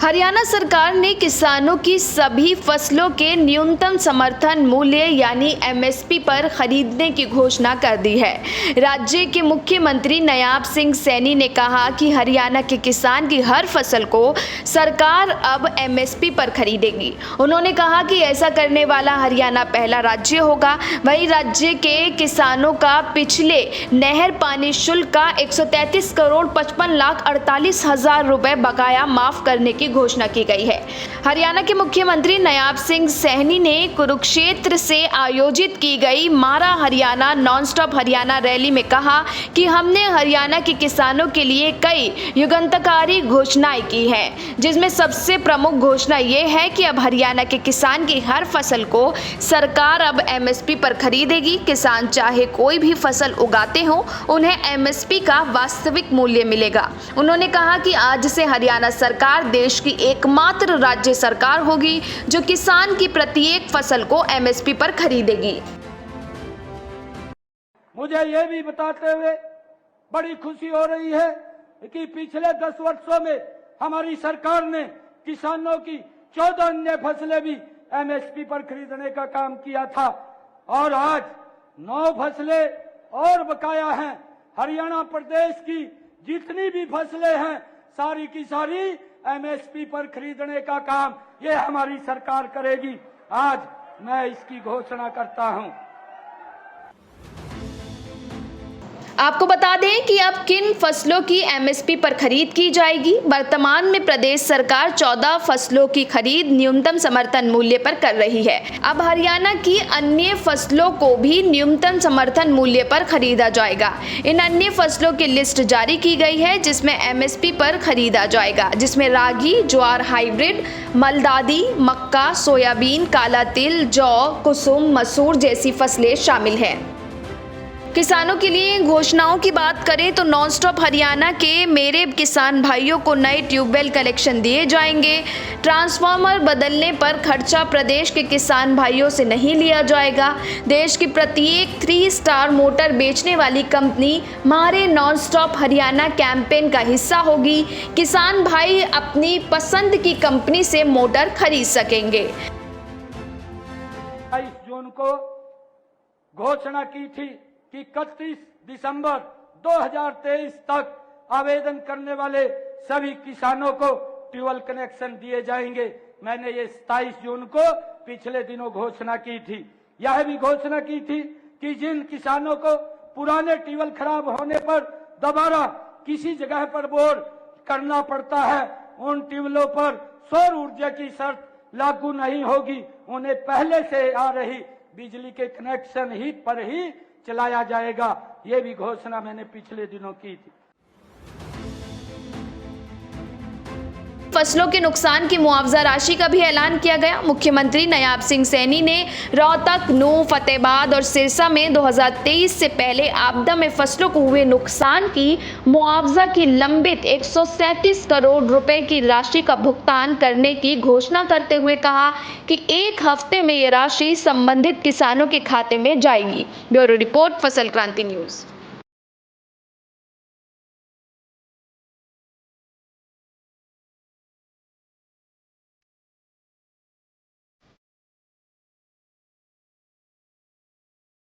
हरियाणा सरकार ने किसानों की सभी फसलों के न्यूनतम समर्थन मूल्य यानी एमएसपी पर खरीदने की घोषणा कर दी है। राज्य के मुख्यमंत्री नायब सिंह सैनी ने कहा कि हरियाणा के किसान की हर फसल को सरकार अब एमएसपी पर खरीदेगी। उन्होंने कहा कि ऐसा करने वाला हरियाणा पहला राज्य होगा। वहीं राज्य के किसानों का पिछले नहर पानी शुल्क का 133 करोड़ 55 लाख 48 हजार रुपए बकाया माफ करने की घोषणा की गई है। हरियाणा के मुख्यमंत्री नायब सिंह सैनी ने कुरुक्षेत्र से आयोजित की गई मारा Haryana non stop Haryana rally में कहा कि हमने हरियाणा के किसानों के लिए कई युगांतकारी घोषणाएं की हैं, जिसमें सबसे प्रमुख घोषणा ये है कि अब हरियाणा के किसान की हर फसल को सरकार अब एमएसपी पर खरीदेगी। किसान चाहे कोई भी फसल उगाते हो, उन्हें एमएसपी का वास्तविक मूल्य मिलेगा। उन्होंने कहा कि आज से हरियाणा सरकार देश की एकमात्र राज्य सरकार होगी जो किसान की प्रत्येक फसल को एमएसपी पर खरीदेगी। मुझे ये भी बताते हुए बड़ी खुशी हो रही है कि पिछले 10 वर्षों में हमारी सरकार ने किसानों की 14 अन्य फसलें भी एमएसपी पर खरीदने का काम किया था और आज 9 फसलें और बकाया हैं। हरियाणा प्रदेश की जितनी भी फसलें हैं सारी की सारी एमएसपी पर खरीदने का काम ये हमारी सरकार करेगी। आज मैं इसकी घोषणा करता हूं। आपको बता दें कि अब किन फसलों की एमएसपी पर खरीद की जाएगी। वर्तमान में प्रदेश सरकार 14 फसलों की खरीद न्यूनतम समर्थन मूल्य पर कर रही है। अब हरियाणा की अन्य फसलों को भी न्यूनतम समर्थन मूल्य पर खरीदा जाएगा। इन अन्य फसलों की लिस्ट जारी की गई है जिसमें एमएसपी पर खरीदा जाएगा, जिसमें रागी, ज्वार हाइब्रिड, मलदादी, मक्का, सोयाबीन, काला तिल, जौ, कुसुम, मसूर जैसी फसलें शामिल हैं। किसानों के लिए घोषणाओं की बात करें तो नॉन स्टॉप हरियाणा के मेरे किसान भाइयों को नए ट्यूबवेल कनेक्शन दिए जाएंगे। ट्रांसफार्मर बदलने पर खर्चा प्रदेश के किसान भाइयों से नहीं लिया जाएगा। देश की प्रत्येक 3 स्टार मोटर बेचने वाली कंपनी मारे नॉन स्टॉप हरियाणा कैंपेन का हिस्सा होगी। किसान भाई अपनी पसंद की कंपनी से मोटर खरीद सकेंगे। 22 जून को घोषणा की थी कि 31 दिसंबर 2023 तक आवेदन करने वाले सभी किसानों को ट्यूबवेल कनेक्शन दिए जाएंगे। मैंने ये 27 जून को पिछले दिनों घोषणा की थी। यह भी घोषणा की थी कि जिन किसानों को पुराने ट्यूबवेल खराब होने पर दोबारा किसी जगह पर बोर करना पड़ता है, उन ट्यूबवेलों पर सौर ऊर्जा की शर्त लागू नहीं होगी। उन्हें पहले से आ रही बिजली के कनेक्शन ही पर ही चलाया जाएगा। ये भी घोषणा मैंने पिछले दिनों की थी। फसलों के नुकसान की मुआवजा राशि का भी ऐलान किया गया। मुख्यमंत्री नायब सिंह सैनी ने रोहतक, नूंह, फतेहाबाद और सिरसा में 2023 से पहले आपदा में फसलों को हुए नुकसान की मुआवजा की लंबित 137 करोड़ रुपए की राशि का भुगतान करने की घोषणा करते हुए कहा कि 1 हफ्ते में ये राशि संबंधित किसानों के खाते में जाएगी। ब्यूरो रिपोर्ट, फसल क्रांति न्यूज।